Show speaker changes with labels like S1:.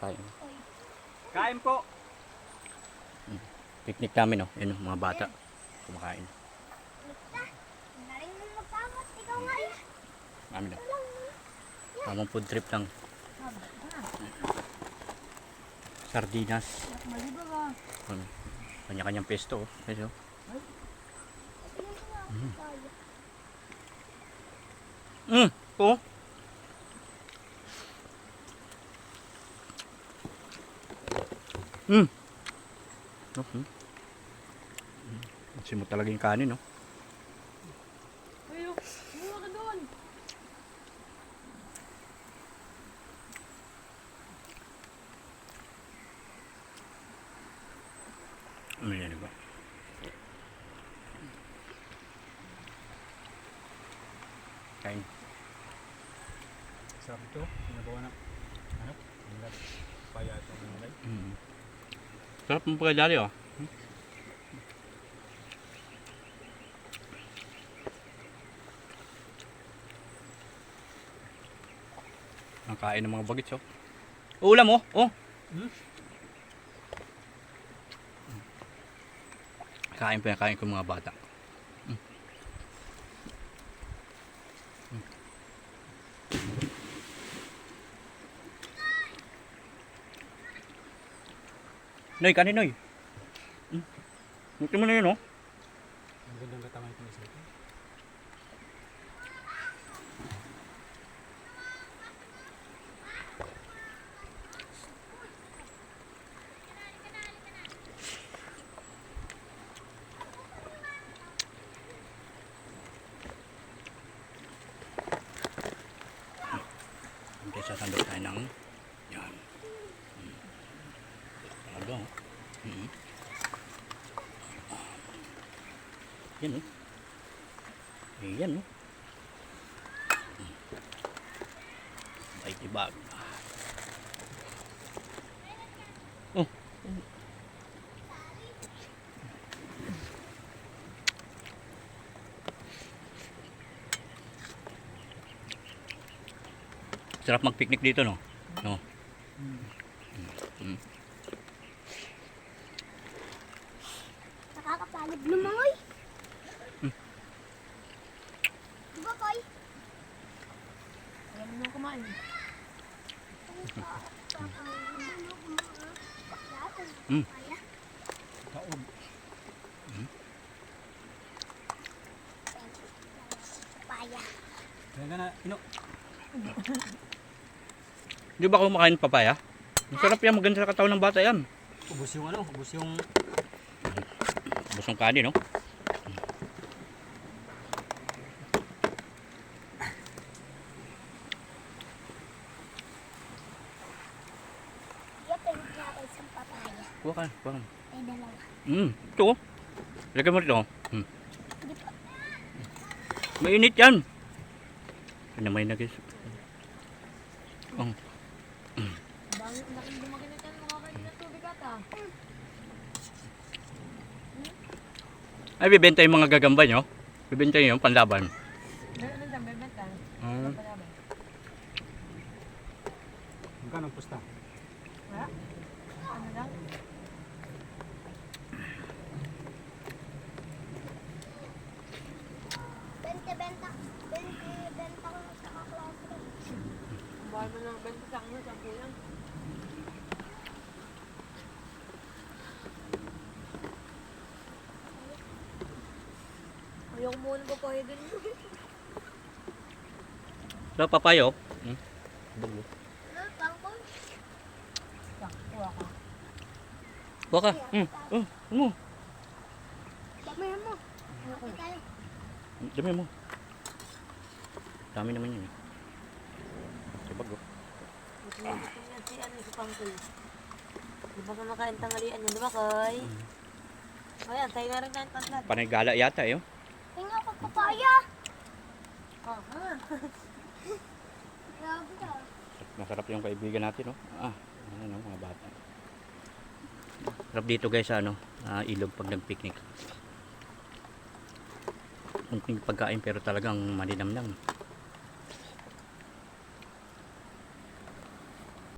S1: Kain.
S2: Kain po.
S1: Picnic namin, oh. Yan, oh, mga bata. Kumakain.
S3: Galing mo magkamot, ikaw nga eh.
S1: Namin, oh. Tamang food trip lang. Sardinas. Ano, kanya-kanyang pesto, oh. Ayun, oh. Oh. Okay. Simot talaga yung kanin, no?
S4: Ayo, buwa ka doon.
S1: Ano yan ba? Kain.
S2: Sarap ito. Pinabawa na. Ano? Ang paya itong nalay.
S1: Sarap mo pagkadali, oh. Ang kain ng mga bagets, oh. Ulam, oh. Oh. Kain pa yan, kain ko mga bata. Noy, kanin, Noy. Ito mo na yun, oh.
S2: Ang gandang katawan itong isa ito.
S1: Okay, sasandok tayo ng yan. Talaga, oh. Yan, oh. Ayan, oh. Bait ibag. Oh. Sarap mag-picnic dito, no? No.
S3: Nakakapagod lumangoy. Diba, Koy?
S4: Alam mo nang kumain.
S2: Taog.
S3: Paya.
S2: Kaya ka na, ino.
S1: Di ba kumakain papaya? Masarap yan, maganda sa katawan ng bata yan.
S2: Ubus yung ano, ubus yung...
S1: Busong kanin, no?
S3: Iya, pwede na ako isang papaya.
S1: Kuha ka, kuha ka.
S3: Ay, dalawa.
S1: Ito, oh. Lagyan mo rito, oh.
S3: Hindi pa.
S1: Mainit yan. Ano may nagis? Oh.
S4: Bakit nakin dumaginit yan mga kain ng tubig ata?
S1: Ay, bibenta yung mga gagamba nyo. Bibenta yung panlaban.
S4: Meron na dyan, bebenta.
S1: Hmm.
S4: Palaban.
S2: Magkano ang pusta?
S4: Wala? Ano lang?
S3: Benta ko sa kaklase.
S4: Ang bahal mo ng benta sa akin, 10 lang. Ayoko muna pa kayo dun.
S1: Daw papayo.
S3: Pangko.
S4: Kuha ka.
S1: Kuha ka. Ano?
S3: Damihan mo. Ano tayo?
S1: Dami mo. Dami naman yun, eh. Sabag, oh.
S4: Tingnan si ano si Pangkoy. Di ba kumakain tanghalian yan, di ba Koy? Ayan, tayo na rin na yung tanglad.
S1: Panay gala yata, eh, oh.
S3: Tingnan ko papaya.
S4: Aha.
S3: Grabe ka.
S1: Masarap yung kaibigan natin, oh. Ano, mga bata. Sarap dito, guys, sa ano, ilog pag nag-picnic. Kunting pagkain pero talagang malinamnam.